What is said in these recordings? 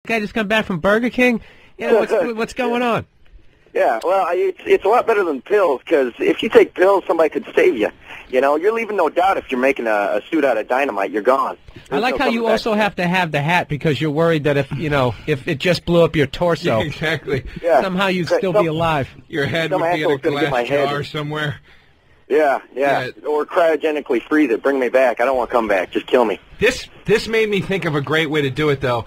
Guy just come back from Burger King. You know, what's going on? Yeah, well, it's a lot better than pills, because if you take pills, somebody could save you. You know, you're leaving no doubt if you're making a suit out of dynamite, you're gone. I like how you also have to have the hat because you're worried that if it just blew up your torso, exactly. Somehow you'd still be alive. Your head would be in a glass jar somewhere. Yeah. Or cryogenically freeze it. Bring me back. I don't want to come back. Just kill me. This made me think of a great way to do it, though.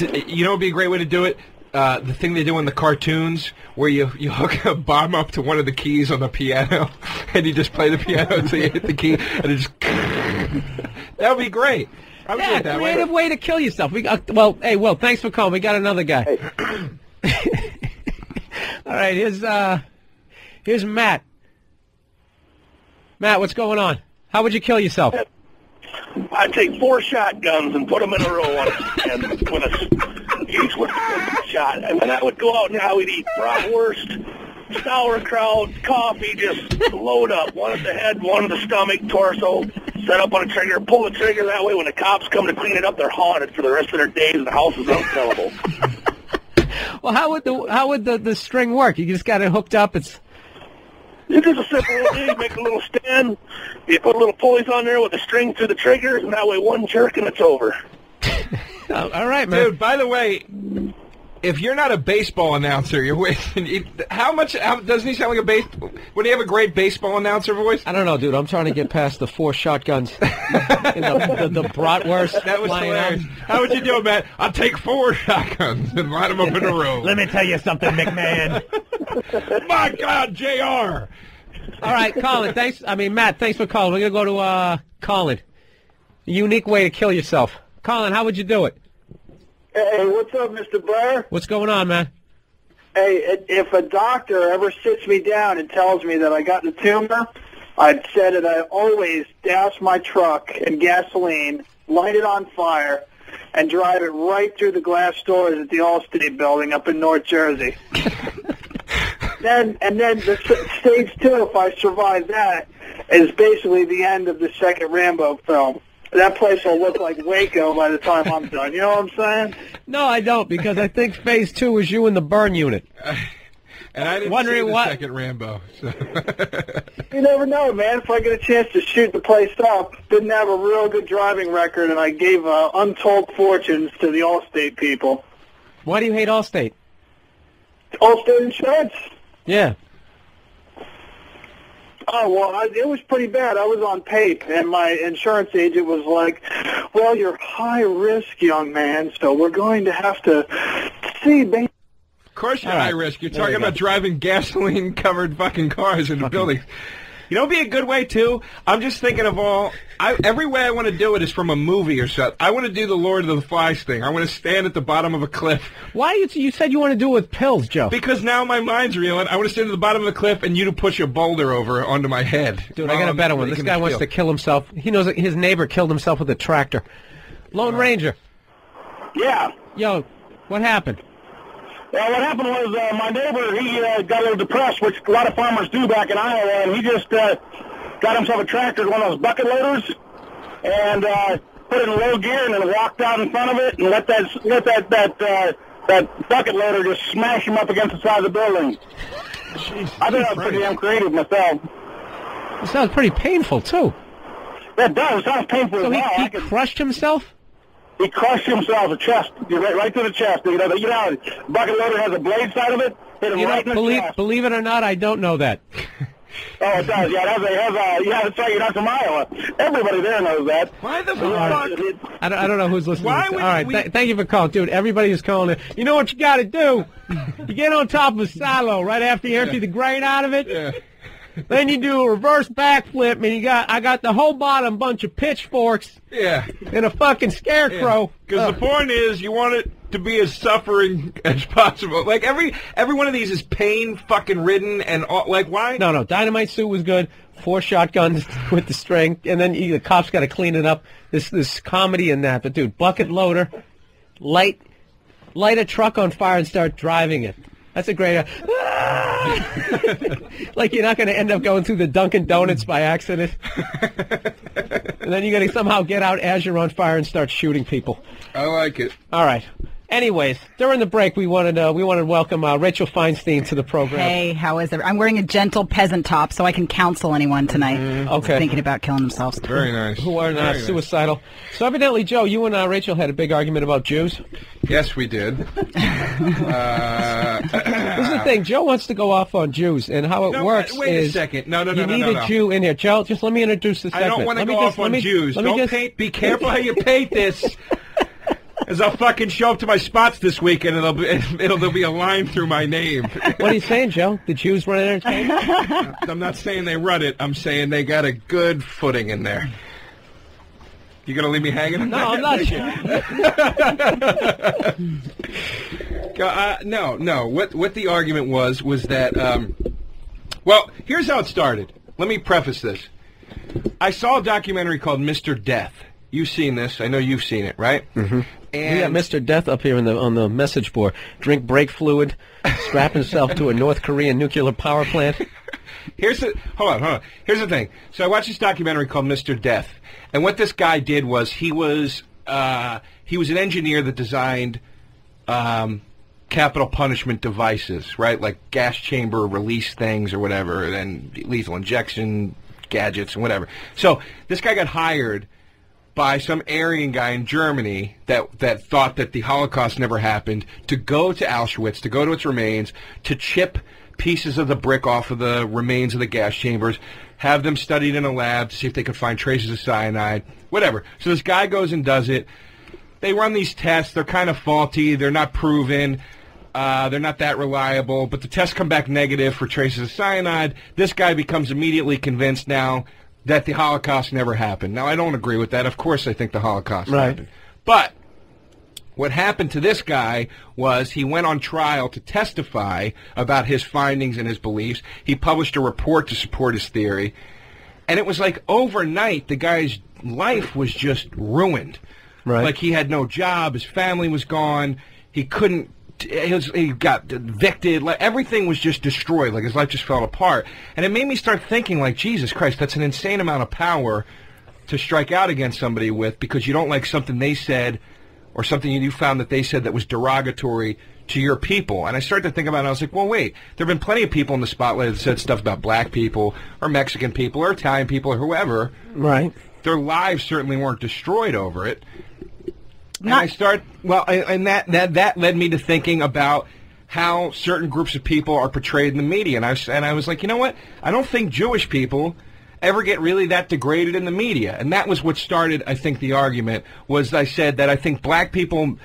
You know what would be a great way to do it? The thing they do in the cartoons where you hook a bomb up to one of the keys on the piano and you just play the piano until you hit the key and it just... That would be great. I would do it that creative way to kill yourself. Well, hey, Will, thanks for calling. We got another guy. Hey. All right, here's Matt. Matt, what's going on? How would you kill yourself? I'd take 4 shotguns and put them in a row on it, and each with a shot. And then I would go out and I would eat bratwurst, sauerkraut, coffee, just load up. One at the head, one at the stomach, torso, set up on a trigger, pull the trigger. That way when the cops come to clean it up, they're haunted for the rest of their days and the house is unsellable. Well, how would the string work? You just got it hooked up. It's just a simple little thing. You make a little stand. You put little pulleys on there with the string through the triggers, and that way one jerk and it's over. All right, man. Dude, by the way, if you're not a baseball announcer, you're wasting... How doesn't he sound like would he have a great baseball announcer voice? I don't know, dude. I'm trying to get past the 4 shotguns. the bratwurst. That was hilarious. How would you do it, Matt? I'll take 4 shotguns and line them up in a row. Let me tell you something, McMahon. My God, JR. All right, Colin. Matt, thanks for calling. We're going to go to Colin. A unique way to kill yourself. Colin, how would you do it? Hey, what's up, Mr. Burr? What's going on, man? Hey, if a doctor ever sits me down and tells me that I got the tumor, I'd say that I always douse my truck in gasoline, light it on fire, and drive it right through the glass doors at the Allstate building up in North Jersey. Then the stage 2, if I survive that, is basically the end of the second Rambo film. That place will look like Waco by the time I'm done. You know what I'm saying? No, I don't, because I think phase 2 was you in the burn unit. And I didn't see the second Rambo. So. You never know, man. If I get a chance to shoot the place up, didn't have a real good driving record, and I gave untold fortunes to the Allstate people. Why do you hate Allstate? Allstate Insurance? Yeah. Oh, well, it was pretty bad. I was on PAPE, and my insurance agent was like, well, you're high risk, young man, so we're going to have to see. Of course you're high risk. You're talking about driving gasoline-covered fucking cars in the buildings. You know what would be a good way, too? I'm just thinking of every way I want to do it is from a movie or something. I want to do the Lord of the Flies thing. I want to stand at the bottom of a cliff. Why you said you want to do it with pills, Joe? Because now my mind's reeling. I want to stand at the bottom of the cliff and you to push a boulder over onto my head. Dude, I got a better one. This guy wants to kill himself. He knows that his neighbor killed himself with a tractor. Lone Ranger. Yeah. Yo, what happened? Well, what happened was my neighbor, he got a little depressed, which a lot of farmers do back in Iowa, and he just got himself a tractor, one of those bucket loaders, and put it in low gear, and then walked out in front of it and let that bucket loader just smash him up against the side of the building. Jeez, I think that was pretty damn creative myself. It sounds pretty painful, too. That does. It sounds painful as well. So he crushed himself? He crushed himself, the chest, right to the chest. You know, bucket loader has a blade side of it. Hit him right in the chest. Believe it or not, I don't know that. Oh, it does. Yeah, that's right. You're not from Iowa. Everybody there knows that. Why the fuck? I don't know who's listening. All right, thank you for calling, dude. Everybody is calling it. You know what you got to do? You get on top of a silo right after you empty the grain out of it. Yeah. Then you do a reverse backflip, and I got the whole bottom bunch of pitchforks. Yeah. And a fucking scarecrow. Because the point is, you want it to be as suffering as possible. Like every one of these is pain fucking ridden and like why? No. Dynamite suit was good. 4 shotguns with the string, and then the cops got to clean it up. This comedy in that, but dude, bucket loader, light a truck on fire and start driving it. That's a great... like you're not going to end up going through the Dunkin' Donuts by accident. And then you're going to somehow get out as you're on fire and start shooting people. I like it. All right. Anyways, during the break, we wanted to welcome Rachel Feinstein to the program. Hey, how is it? I'm wearing a gentle peasant top so I can counsel anyone tonight who's thinking about killing themselves. Very nice. Who are not suicidal. So evidently, Joe, you and Rachel had a big argument about Jews. Yes, we did. This is the thing. Joe wants to go off on Jews, and how it works wait is... a second. No. You need a Jew in here. Joe, just let me introduce the segment. I don't want to go off on Jews. Be careful how you paint this. As I'll fucking show up to my spots this week, and there'll be a line through my name. What are you saying, Joe? The Jews run entertainment? I'm not saying they run it. I'm saying they got a good footing in there. You gonna leave me hanging? No, I'm not. No. What the argument was that. Well, here's how it started. Let me preface this. I saw a documentary called Mr. Death. You've seen this. I know you've seen it, right? Mm-hmm. And we got Mr. Death up here on the message board. Drink brake fluid, strap himself to a North Korean nuclear power plant. Hold on. Here's the thing. So I watched this documentary called Mr. Death, and what this guy did was he was an engineer that designed capital punishment devices, right? Like gas chamber release things or whatever, and then lethal injection gadgets and whatever. So this guy got hired by some Aryan guy in Germany that thought that the Holocaust never happened, to go to Auschwitz, to go to its remains, to chip pieces of the brick off of the remains of the gas chambers, have them studied in a lab to see if they could find traces of cyanide, whatever. So this guy goes and does it. They run these tests. They're kind of faulty. They're not proven. They're not that reliable. But the tests come back negative for traces of cyanide. This guy becomes immediately convinced now that the Holocaust never happened. Now, I don't agree with that. Of course I think the Holocaust happened. But what happened to this guy was he went on trial to testify about his findings and his beliefs. He published a report to support his theory. And it was like overnight, the guy's life was just ruined. Right. Like he had no job. His family was gone. He couldn't. He got evicted. Like everything was just destroyed. Like his life just fell apart. And it made me start thinking, like, Jesus Christ, that's an insane amount of power to strike out against somebody with because you don't like something they said or something you found that they said that was derogatory to your people. And I started to think about it. I was like, well, wait. There have been plenty of people in the spotlight that said stuff about black people or Mexican people or Italian people or whoever. Right. Their lives certainly weren't destroyed over it. And that led me to thinking about how certain groups of people are portrayed in the media, and I was like, you know what? I don't think Jewish people ever get really that degraded in the media, and that was what started, I think, the argument. Was I said that I think black people,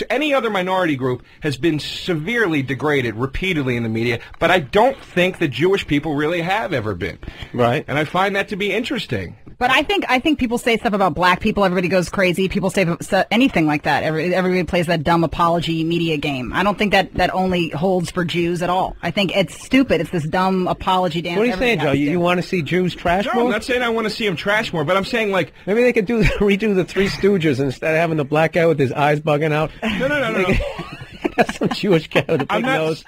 any other minority group has been severely degraded repeatedly in the media, but I don't think that Jewish people really have ever been. Right. And I find that to be interesting. But I think people say stuff about black people. Everybody goes crazy. People say anything like that. Everybody plays that dumb apology media game. I don't think that only holds for Jews at all. I think it's stupid. It's this dumb apology dance. What are you saying, Joe? You want to see Jews trash more? No, I'm not saying I want to see them trash more, but I'm saying, like, maybe they could redo the Three Stooges instead of having the black guy with his eyes bugging out. No. Got some Jewish guy with a big nose.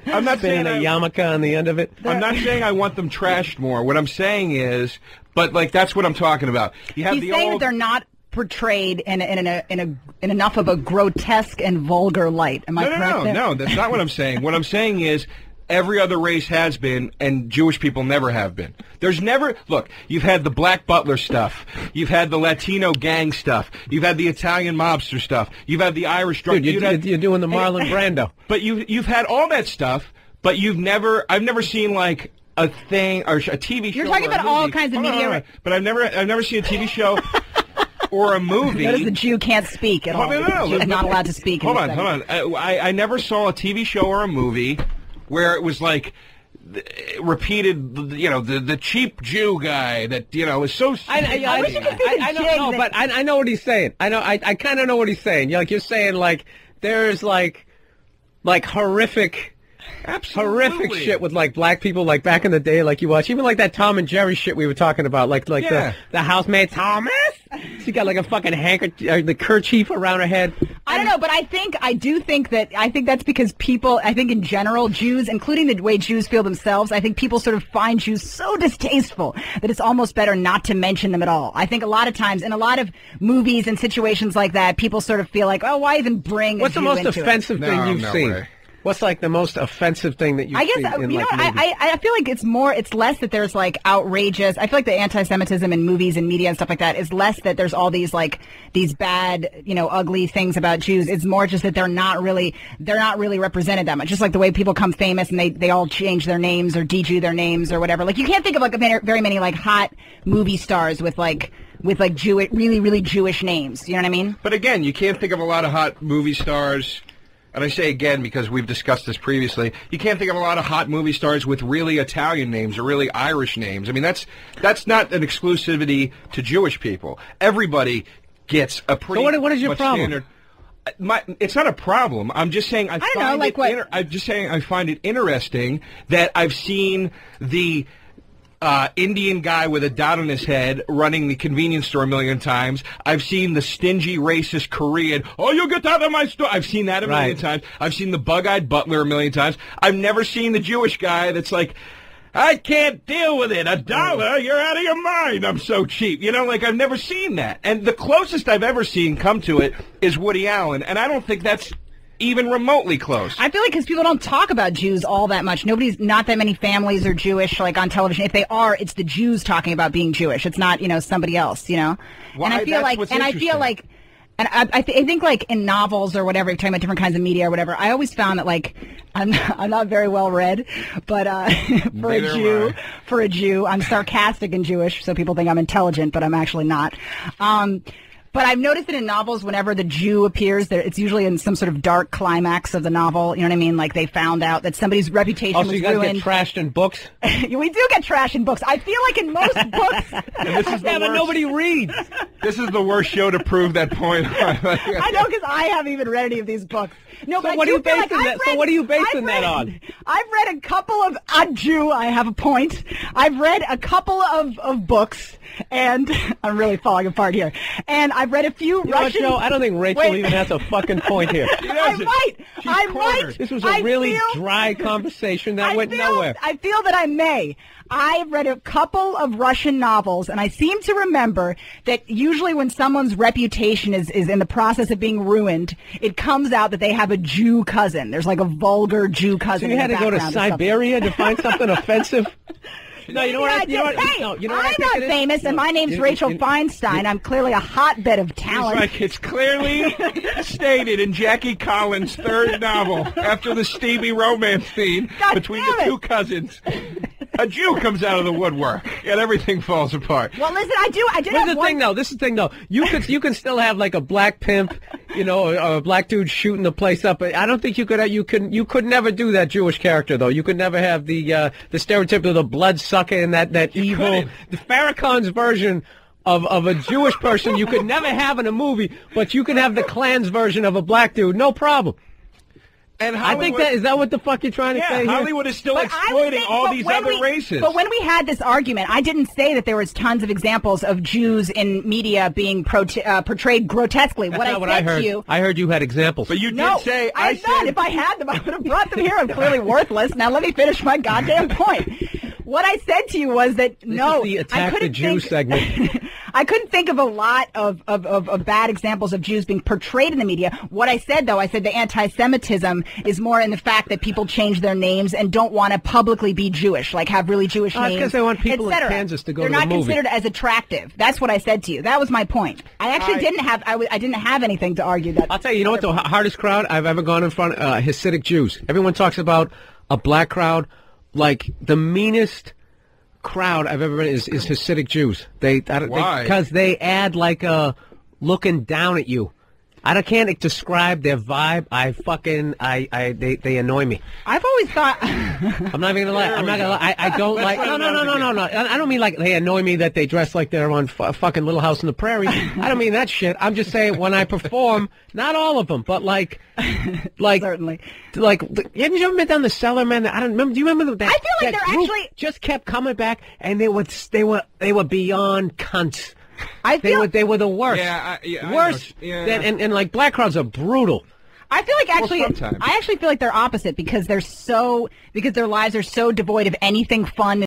I'm not saying a yarmulke on the end of it. I'm not saying I want them trashed more. What I'm saying is, but like that's what I'm talking about. You have He's saying that they're not portrayed in enough of a grotesque and vulgar light. Am I correct? No, that's not what I'm saying. What I'm saying is, every other race has been, and Jewish people never have been. There's never... Look, you've had the Black Butler stuff. You've had the Latino gang stuff. You've had the Italian mobster stuff. You've had the Irish drug... Dude, you're doing the Marlon Brando. But you've had all that stuff, but I've never seen, like, a thing, or a TV show. You're talking about all kinds of media... Right. But I've never seen a TV show... or a movie. Notice the Jew can't speak at all. No. Not allowed to speak. Hold on. I never saw a TV show or a movie where it was like repeated, the cheap Jew guy that is so. I know what he's saying. I kind of know what he's saying. You're saying like there's like horrific Absolutely. horrific shit with like black people, like back in the day, like you watch, even like that Tom and Jerry shit we were talking about, like Yeah. the housemaid Thomas. She got like a fucking handkerchief, the kerchief around her head. I don't know, but I think that's because people, I think in general, Jews, including the way Jews feel themselves, I think people sort of find Jews so distasteful that it's almost better not to mention them at all. I think a lot of times, in a lot of movies and situations like that, people sort of feel like, oh, why even bring What's a the Jew most into it? offensive thing No, you've no seen? way. What's like the most offensive thing that you've I guess, seen in you like know, movies? I feel like it's less that there's like outrageous. I feel like the anti-Semitism in movies and media and stuff like that is less that there's all these like these bad, you know, ugly things about Jews. It's more just that they're not really represented that much. Just like the way people become famous and they all change their names or de-Jew their names or whatever. Like you can't think of like very many like hot movie stars with Jewish, really Jewish names. You know what I mean? But again, you can't think of a lot of hot movie stars. And I say again because we've discussed this previously, you can't think of a lot of hot movie stars with really Italian names or really Irish names. I mean, that's not an exclusivity to Jewish people. Everybody gets a pretty. So what is your much problem? Standard. It's not a problem. I'm just saying I'm just saying I find it interesting that I've seen the Indian guy with a dot on his head running the convenience store a million times. I've seen the stingy, racist Korean, oh, you get out of my store. I've seen that a million times. I've seen the bug-eyed butler a million times. I've never seen the Jewish guy that's like, I can't deal with it. $1, you're out of your mind. I'm so cheap. You know, like I've never seen that. And the closest I've ever seen come to it is Woody Allen. And I don't think that's even remotely close. I feel like because people don't talk about Jews all that much. Not that many families are Jewish, like on television. If they are, it's the Jews talking about being Jewish. It's not, you know, somebody else, you know? Well, and I feel like, and I think like in novels or whatever, you're talking about different kinds of media or whatever, I always found that like, I'm not very well read, but for a Jew, I'm sarcastic and Jewish, so people think I'm intelligent, but I'm actually not. But I've noticed that in novels, whenever the Jew appears, it's usually in some sort of dark climax of the novel. You know what I mean? Like they found out that somebody's reputation was ruined. Oh, so you guys get trashed in books? We do get trashed in books. I feel like in most books, but nobody reads. This is the worst show to prove that point. I know because I haven't even read any of these books. No, So but what are you basing that? So what are you basing that on? I've read a couple of Jew. I have a point. I've read a couple of books, and I'm really falling apart here. And I've read a few Russian. Joe, I don't think Rachel even has a fucking point here. I might. This was a really dry conversation that went nowhere. I feel that I may. I've read a couple of Russian novels, and I seem to remember that usually when someone's reputation is in the process of being ruined, it comes out that they have a Jew cousin. There's like a vulgar Jew cousin. So you had to go to Siberia to find something offensive? No, you know what? I'm not famous, and my name's Rachel Feinstein. I'm clearly a hotbed of talent. It's like it's clearly stated in Jackie Collins' third novel, after the Stevie romance scene between the two cousins. A Jew comes out of the woodwork, and everything falls apart. Well, listen, I did have one. This is the thing, though. You can still have like a black pimp, you know, a black dude shooting the place up. But I don't think you could never do that Jewish character, though. You could never have the stereotype of the blood sucker and that evil, the Farrakhan's version of a Jewish person. You could never have in a movie, but you can have the Klan's version of a black dude, no problem. And Hollywood, is that what the fuck you're trying to say here? Hollywood is still exploiting all these other races. But when we had this argument, I didn't say that there was tons of examples of Jews in media being portrayed grotesquely. That's not what I heard. I heard you had examples. But you did say... I said if I had them, I would have brought them here. I'm clearly worthless. Now let me finish my goddamn point. What I said to you was that, this is the Attack the Jew segment. I couldn't think of a lot of bad examples of Jews being portrayed in the media. What I said, though, I said the anti-Semitism is more in the fact that people change their names and don't want to publicly be Jewish, like have really Jewish names. Because they want people in Kansas to go to the movie. They're not considered as attractive. That's what I said to you. That was my point. I actually I didn't have anything to argue that. I'll tell you, what the hardest crowd I've ever gone in front of, Hasidic Jews. Everyone talks about a black crowd. Like, the meanest crowd I've ever been is Hasidic Jews. Why? Because they add like a looking down at you. I can't describe their vibe. They annoy me. I've always thought. I'm not even gonna lie. I'm not gonna lie. I don't like. No. I don't mean like they annoy me that they dress like they're on fucking Little House on the Prairie. I don't mean that shit. I'm just saying when I perform, not all of them, but like Certainly. Like, haven't you ever been down the cellar, man? I don't remember. Do you remember that? I feel like that they're group actually just kept coming back, and they were beyond cunts. I feel they were the worst. Worse. And like black crowds are brutal. I feel like actually, sometimes. I actually feel like they're opposite because their lives are so devoid of anything fun.